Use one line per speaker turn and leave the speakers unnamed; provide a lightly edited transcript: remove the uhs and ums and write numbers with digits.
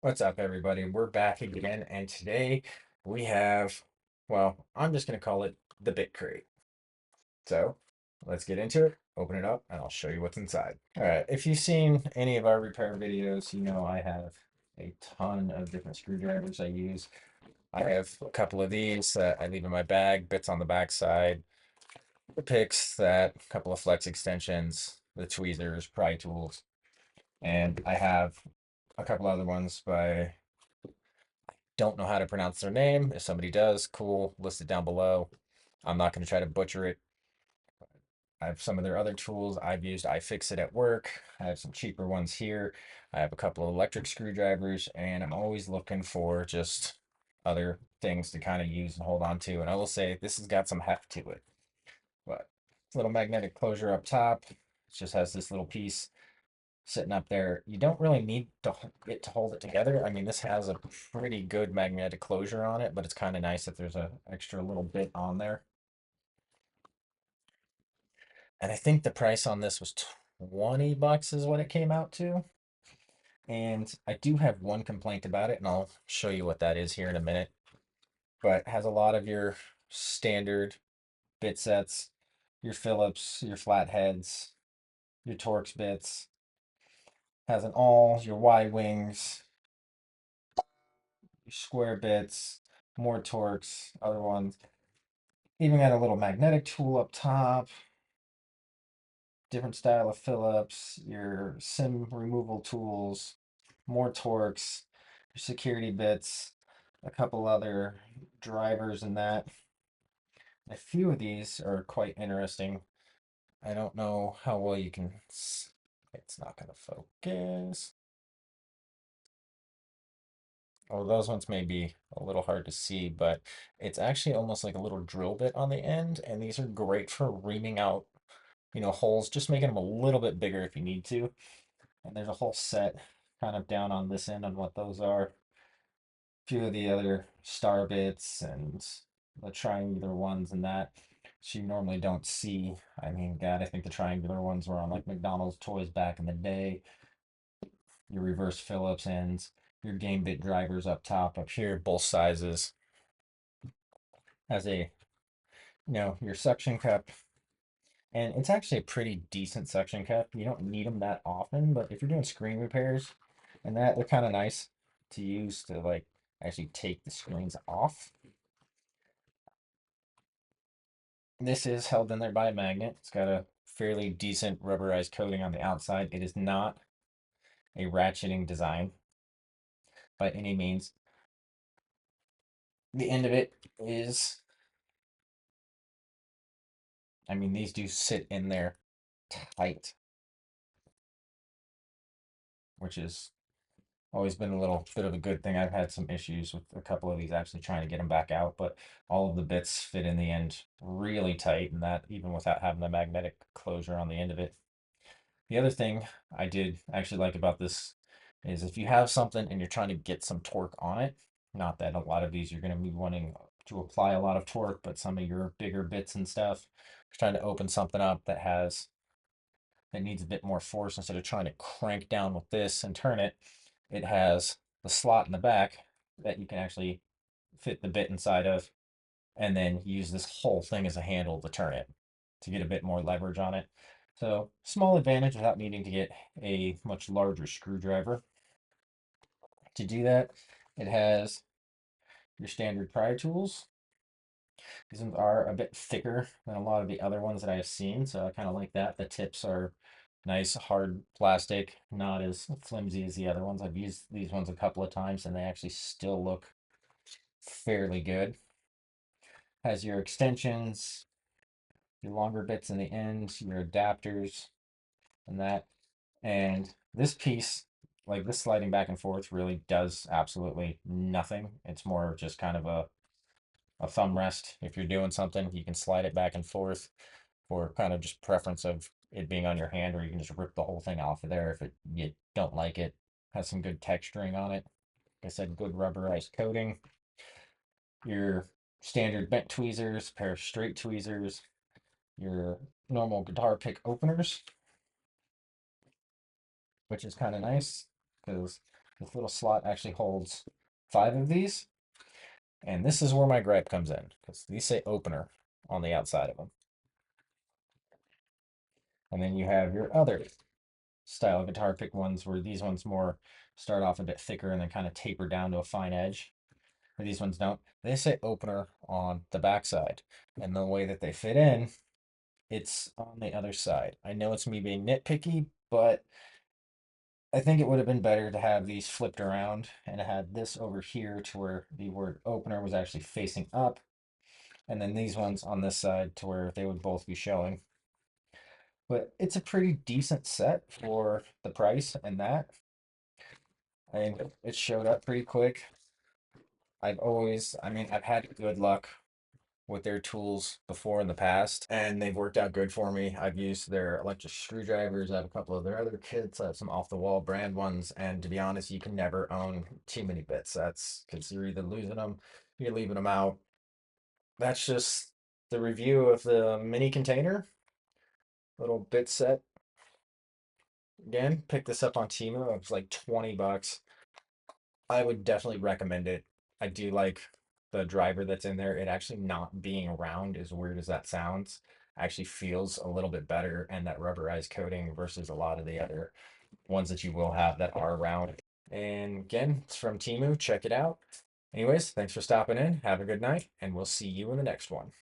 What's up, everybody? We're back again, and today we have, well, I'm just going to call it the Bit Crate. So let's get into it, open it up, and I'll show you what's inside. All right, if you've seen any of our repair videos, you know I have a ton of different screwdrivers I use. I have a couple of these that I leave in my bag, bits on the back side, the picks, that a couple of flex extensions, the tweezers, pry tools, and I have a couple other ones by don't know how to pronounce their name. If somebody does, cool, list it down below. I'm not going to try to butcher it. I have some of their other tools I've used. I fix it at work. I have some cheaper ones here. I have a couple of electric screwdrivers, and I'm always looking for just other things to kind of use and hold on to. And I will say this has got some heft to it. But little magnetic closure up top. It just has this little piece sitting up there. You don't really need it to hold it together. I mean, this has a pretty good magnetic closure on it, but it's kind of nice that there's a extra little bit on there. And I think the price on this was 20 bucks is what it came out to. And I do have one complaint about it, and I'll show you what that is here in a minute. But it has a lot of your standard bit sets, your Phillips, your flatheads, your Torx bits, has an all, your Y wings, square bits, more Torx, other ones. Even got a little magnetic tool up top, different style of Phillips, your sim removal tools, more Torx, your security bits, a couple other drivers and that. A few of these are quite interesting. I don't know how well you can. It's not going to focus. Oh, those ones may be a little hard to see, but it's actually almost like a little drill bit on the end, and these are great for reaming out, holes, just making them a little bit bigger if you need to. And there's a whole set kind of down on this end on what those are. A few of the other star bits and the triangular ones and that you normally don't see. I mean, God, I think the triangular ones were on like McDonald's toys back in the day. Your reverse Phillips ends, your game bit drivers up top, up here, both sizes. Has a, your suction cup. And it's actually a pretty decent suction cup. You don't need them that often, but if you're doing screen repairs and that, they're kind of nice to use to like actually take the screens off. This is held in there by a magnet. It's got a fairly decent rubberized coating on the outside. It is not a ratcheting design by any means. The end of it is, I mean, these do sit in there tight, which is always been a little bit of a good thing. I've had some issues with a couple of these actually trying to get them back out, but all of the bits fit in the end really tight, and that even without having the magnetic closure on the end of it. The other thing I did actually like about this is if you have something and you're trying to get some torque on it, not that a lot of these you're going to be wanting to apply a lot of torque, but some of your bigger bits and stuff, you're trying to open something up that needs a bit more force instead of trying to crank down with this and turn it. It has the slot in the back that you can actually fit the bit inside of and then use this whole thing as a handle to turn it to get a bit more leverage on it. So small advantage without needing to get a much larger screwdriver. To do that, it has your standard pry tools. These ones are a bit thicker than a lot of the other ones that I've seen, so I kind of like that. The tips are nice, hard plastic, not as flimsy as the other ones. I've used these ones a couple of times and they actually still look fairly good. Has your extensions, your longer bits in the ends, your adapters, and that. And this piece, like this sliding back and forth, really does absolutely nothing. It's more just kind of a thumb rest. If you're doing something, you can slide it back and forth for kind of just preference of it being on your hand, or you can just rip the whole thing off of there if you don't like it. Has some good texturing on it. Like I said, good rubberized coating. Your standard bent tweezers, pair of straight tweezers, your normal guitar pick openers, which is kind of nice because This little slot actually holds 5 of these. And this is where my gripe comes in because these say opener on the outside of them. And then you have your other style guitar pick ones where these ones more start off a bit thicker and then kind of taper down to a fine edge. Where these ones don't. They say opener on the backside. And the way that they fit in, it's on the other side. I know it's me being nitpicky, but I think it would have been better to have these flipped around and had this over here to where the word opener was actually facing up, and then these ones on this side to where they would both be showing. But it's a pretty decent set for the price and that. I mean, it showed up pretty quick. I've had good luck with their tools before in the past, and they've worked out good for me. I've used their electric screwdrivers. I have a couple of their other kits. I have some off the wall brand ones, and to be honest, you can never own too many bits. That's because you're either losing them, you're leaving them out. That's just the review of the mini container little bit set. Again, pick this up on Temu. It was like 20 bucks. I would definitely recommend it. I do like the driver that's in there. It actually not being round, as weird as that sounds, actually feels a little bit better, and that rubberized coating versus a lot of the other ones that you will have that are round. And again, it's from Temu. Check it out. Anyways, thanks for stopping in. Have a good night, and we'll see you in the next one.